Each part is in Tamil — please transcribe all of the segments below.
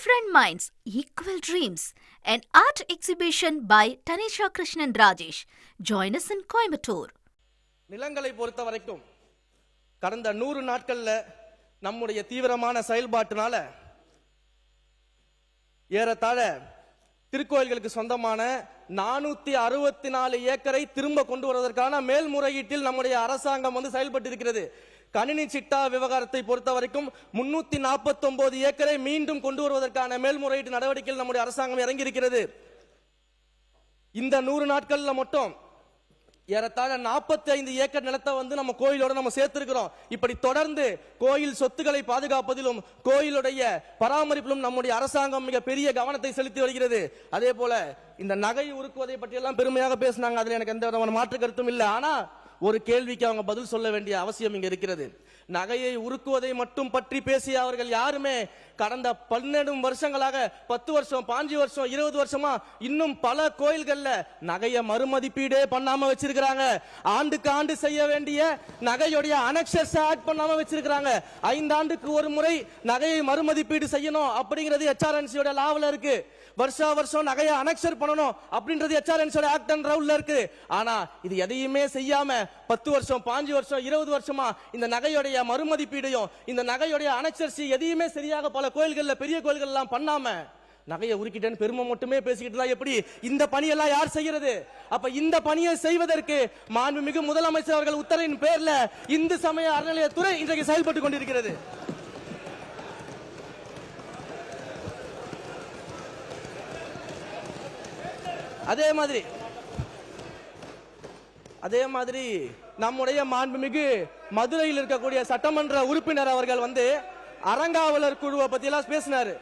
Different Minds, Equal Dreams, an art exhibition by Tanisha Krishnan Rajesh. Join us in Coimbatore. நிலங்களை பொறுத்த வரைக்கும் கடந்த 100 நாட்கள்ல நம்முடைய தீவிரமான செயல்பாட்டினால ஏறத்தாழ திருக்கோயில்களுக்கு சொந்தமான 464 ஏக்கரை திரும்ப கொண்டு வருவதற்கான மேல்முறையீட்டில் நம்முடைய அரசாங்கம் செயல்பட்டு இருக்கிறது. கணினி சிட்டா விவகாரத்தை பொறுத்த வரைக்கும் 349 ஏக்கரை மீண்டும் கொண்டு வருவதற்கான மேல்முறையீட்டு நடவடிக்கையில் நம்முடைய அரசாங்கம் இறங்கியிருக்கிறது. இந்த 100 நாட்கள்ல மட்டும் ஏறத்தாழ 45 ஏக்கர் நிலத்தை நம்ம கோயிலோட நம்ம சேர்த்திருக்கிறோம். இப்படி தொடர்ந்து கோயில் சொத்துக்களை பாதுகாப்பதிலும் கோயிலுடைய பராமரிப்பிலும் நம்முடைய அரசாங்கம் மிக பெரிய கவனத்தை செலுத்தி வருகிறது. அதே போல இந்த நகை உருக்குவதை பற்றி எல்லாம் பெருமையாக பேசினாங்க. அதுல எனக்கு எந்த விதமான மாற்று கருத்தும் இல்லை. ஆனா ஒரு கேள்விக்கு அவங்க பதில் சொல்ல வேண்டிய அவசியம் இங்க இருக்கிறது. நகையை உருக்குவதை மட்டும் பற்றி பேசிய அவர்கள் யாருமே கடந்த 12 வருஷங்களாக 10 வருஷம் 5 வருஷம் 20 வருஷமா இன்னும் பல கோயில்கள்ல நகையை மறுமதிப்பீடே பண்ணாம வச்சிருக்காங்க. ஆண்டுக்கு ஆண்டு செய்ய வேண்டிய நகையுடைய அனெக்சர்ஸ் ஆட் பண்ணாம வச்சிருக்காங்க. 5 ஆண்டுக்கு ஒரு முறை நகையை மறுமதிப்பீடு செய்யணும் அப்படிங்கிறது HRNC லாவில் இருக்கு. வருஷா வருஷம் நகையை அனெக்சர் பண்ணணும் அப்படின்றது HRNC ஆக்ட் அண்ட் ரவுல்ல இருக்கு. ஆனா இது எதையுமே செய்யாம 10 வருஷம் 5 வருஷம் 20 வருஷமா இந்த நகையுடைய மறுமதிப்பீடையும் இந்த நகையுடைய அனெக்சர்ஸ் எதையுமே சரியாக பல கோயில்கள்ல பெரிய கோயில்கள் எல்லாம் பண்ணாம நகையை உருக்கிட்டேன்னு பெருமை மட்டுமே பேசிக்கிட்டு தான் எப்படி இந்த பணியெல்லாம் யார் செய்யறது? அப்ப இந்த பணியை செய்வதற்கு மாண்புமிகு முதலமைச்சர் அவர்கள் உத்தரவின் பேர்ல இந்து சமய அறநிலையத்துறை இன்றைக்கு செயல்பட்டு கொண்டிருக்கிறது. அதே மாதிரி நம்முடைய மாண்புமிகு மதுரையில் இருக்கக்கூடிய சட்டமன்ற உறுப்பினர் அவர்கள் அறங்காவலர் குழுவை பத்தி எல்லாம் பேசினாரு.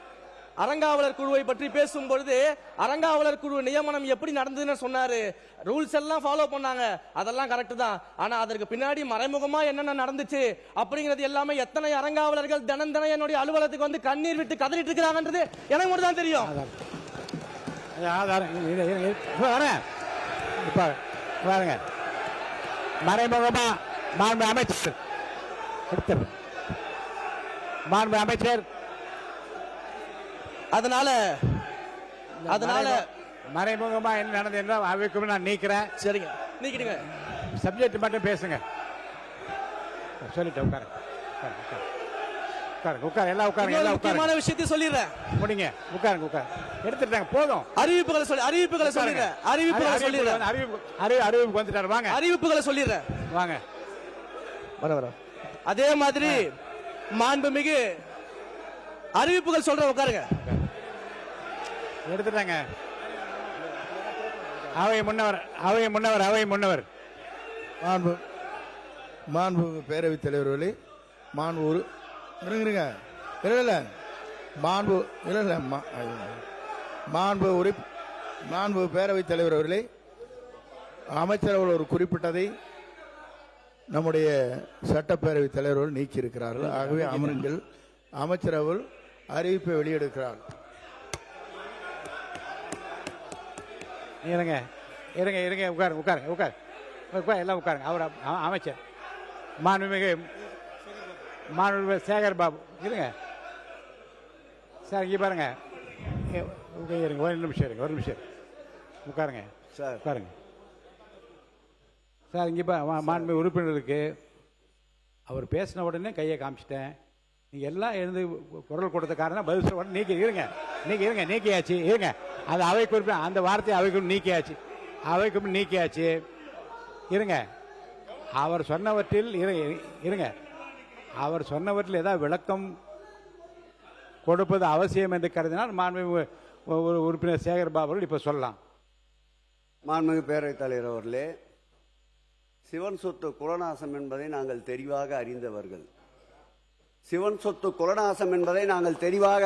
அறங்காவலர் குழுவை பற்றி பேசும் பொழுது அறங்காவலர் குழு நியமனம் எப்படி நடந்ததுன்னு சொன்னாரு. ரூல்ஸ் எல்லாம் ஃபாலோ பண்ணாங்க, அதெல்லாம் கரெக்ட் தான். ஆனா அதற்கு பின்னாடி மறைமுகமா என்னென்ன நடந்துச்சு அப்படிங்கிறது எல்லாமே எத்தனை அறங்காவலர்கள் தினம் தினம் என்னுடைய அலுவலகத்துக்கு கண்ணீர் விட்டு கதறிட்டு இருக்கிறாங்கன்றது எனக்கு மட்டும் தான் தெரியும். மறைமுகமா மாண்பு அமைச்சர் அதனால மறைமுகமா என்ன நடந்தது என்றால் அவைக்கும் நான் நீக்கிறேன். சரிங்க, நீக்கிடுங்க. சப்ஜெக்ட் மட்டும் பேசுங்க. சொல்லிட்டு உட்காருங்க. எல்லாம் உட்காருங்க. முக்கியமான விஷயத்தை சொல்லிடுறேன். முடிங்க. உட்காருங்க. எடுத்துட்டாங்க போதும். அறிவிப்புகளை சொல்லிடுறேன். அறிவிப்பு வந்துட்டாரு. வாங்க, அறிவிப்புகளை சொல்லிடுறேன். வாங்க. வர அதே மாதிரி மாண்புமிகு அறிவிப்புகள் சொல்ற. உட்காருங்க. எடுத்துட்டாங்க. அவை முன்னவர் மாண்பு பேரவைத் தலைவர்களே, மாண்பு மாண்பு பேரவைத் தலைவர் அவர்களே, அமைச்சர் ஒரு குறிப்பிட்டதை நம்முடைய சட்டப்பேரவைத் தலைவர்கள் நீக்கி இருக்கிறார்கள். ஆகவே அமருங்கள். அமைச்சர் அவர்கள் அறிவிப்பை வெளியிடுகிறார். இருங்க. உட்காருங்க. எல்லாம் உட்காருங்க. அவர் அமைச்சர் மாண்புமிகு சேகர் பாபு. இருங்க சார், இங்கே பாருங்க. இருங்க, ஒரு நிமிஷம் உட்காருங்க சார். உட்காருங்க சார். இங்கே மாண்புமிகு உறுப்பினருக்கு அவர் பேசின உடனே கையை காமிச்சிட்டேன். நீங்கள் எல்லாம் எழுந்து குரல் கொடுத்த காரணம் பதில் சொல்ல உடனே நீக்கியாச்சு. இருங்க, அது அவை குறிப்பிட்ட அந்த வார்த்தை அவைக்கும் நீக்கியாச்சு. இருங்க, அவர் சொன்னவற்றில் ஏதாவது விளக்கம் கொடுப்பது அவசியம் என்று கருதினால் மாண்புமிகு உறுப்பினர் சேகர் பாபு இப்ப சொல்லலாம். மாண்புமிகு பேரவைத் தலைவர் அவர்களே, சிவன் சொத்து குலநாசம் என்பதை நாங்கள் தெளிவாக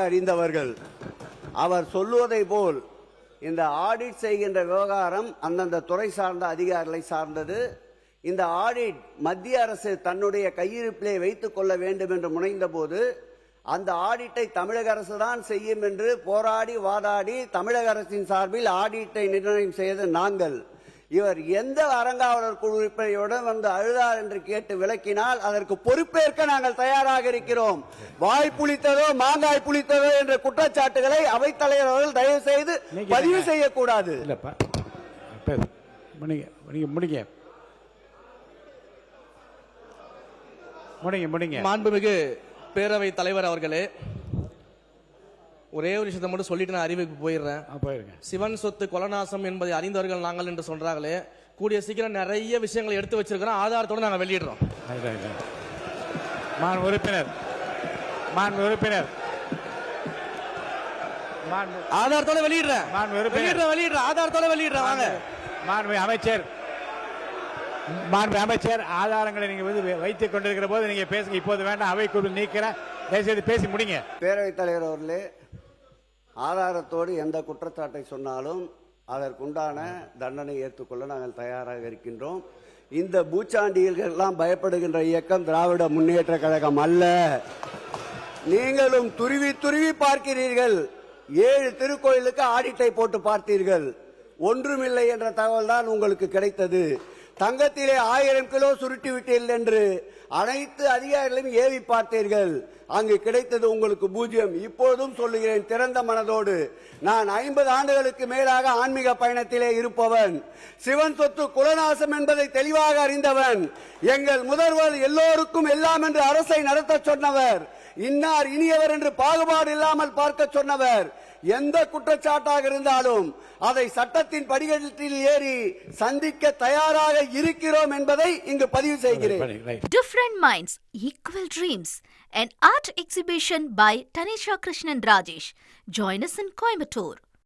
அறிந்தவர்கள். அவர் சொல்லுவதை போல் இந்த ஆடிட் செய்கின்ற விவகாரம் அந்தந்த துறை சார்ந்த அதிகாரிகளை சார்ந்தது. இந்த ஆடிட் மத்திய அரசு தன்னுடைய கையிருப்பிலே வைத்துக் கொள்ள வேண்டும் என்று முனைந்த போது அந்த ஆடிட்டை தமிழக அரசு தான் செய்யும் என்று போராடி வாதாடி தமிழக அரசின் சார்பில் ஆடிட்டை நிர்ணயம் செய்து நாங்கள் இவர் எந்த அறங்காவலர் குழு உறுப்பினருடன் வந்து அழுதார் என்று கேட்டு விளக்கினால் அதற்கு பொறுப்பேற்க நாங்கள் தயாராக இருக்கிறோம். வாய் புளித்ததோ மாங்காய் புளித்ததோ என்ற குற்றச்சாட்டுகளை அவைத்தலைவர் அவர்கள் தயவு செய்து பதிவு செய்யக்கூடாது. மாண்புமிகு பேரவை தலைவர் அவர்களே, ஒரே ஒரு விஷயத்தை மட்டும் சொல்லிட்டு நான் அறிவிப்பு போயிடுறேன். சிவன் சொத்து கொலநாசம் என்பதை அறிந்தவர்கள் நாங்கள் என்று சொல்றாங்களே, கூடிய சீக்கிரம் நிறைய விஷயங்களை எடுத்து வச்சிருக்கிறோம், ஆதாரத்தோடு நாங்கள் வெளியிடுறோம். ஆதாரத்தோட வெளியிடுறேன், ஆதாரத்தோட வெளியிடுறேன். வாங்க அமைச்சர், ஆதாரங்களை நீங்க வைத்துக் கொண்டிருக்கிற போது நீங்க பேசுங்க. இப்போது வேண்டாம், அவை குழு நீக்கிறேன். தயவுசெய்து பேசி முடிங்க. பேரவைத் தலைவர் அவர்களே, ஆதாரத்தோடு எந்த குற்றச்சாட்டை சொன்னாலும் அதற்குண்டான தண்டனை ஏற்றுக்கொள்ள நாங்கள் தயாராக இருக்கின்றோம். இந்த பூச்சாண்டிகள் எல்லாம் பயப்படுகின்ற இயக்கம் திராவிட முன்னேற்ற கழகம் அல்ல. நீங்களும் துருவி துருவி பார்க்கிறீர்கள். 7 திருக்கோயிலுக்கு ஆடிட்டை போட்டு பார்த்தீர்கள், ஒன்றுமில்லை என்ற தகவல் தான் உங்களுக்கு கிடைத்தது. தங்கத்திலே 1000 கிலோ சுருட்டி விட்டீர்கள் என்று அனைத்து அதிகாரிகளையும் ஏவி பார்த்தீர்கள், அங்கு கிடைத்தது உங்களுக்கு 0. இப்பொழுதும் சொல்லுகிறேன் திறந்த மனதோடு, நான் 50 ஆண்டுகளுக்கு மேலாக ஆன்மீக பயணத்திலே இருப்பவன், சிவன் சொத்து குலநாசம் என்பதை தெளிவாக அறிந்தவன், எங்கள் முதல்வர் எல்லோருக்கும் எல்லாம் என்று அரசை நடத்த சொன்னவர், இன்னார் இனியவர் என்று பாகுபாடு இல்லாமல் பார்க்க சொன்னவர். எந்த குற்றச்சாட்டாக இருந்தாலும் அதை சட்டத்தின் படிக்கட்டில் ஏறி சந்திக்க தயாராக இருக்கிறோம் என்பதை இங்கு பதிவு செய்கிறேன். Different Minds, Equal Dreams, an art exhibition by Tanisha Krishnan Rajesh. Join us in Coimbatore.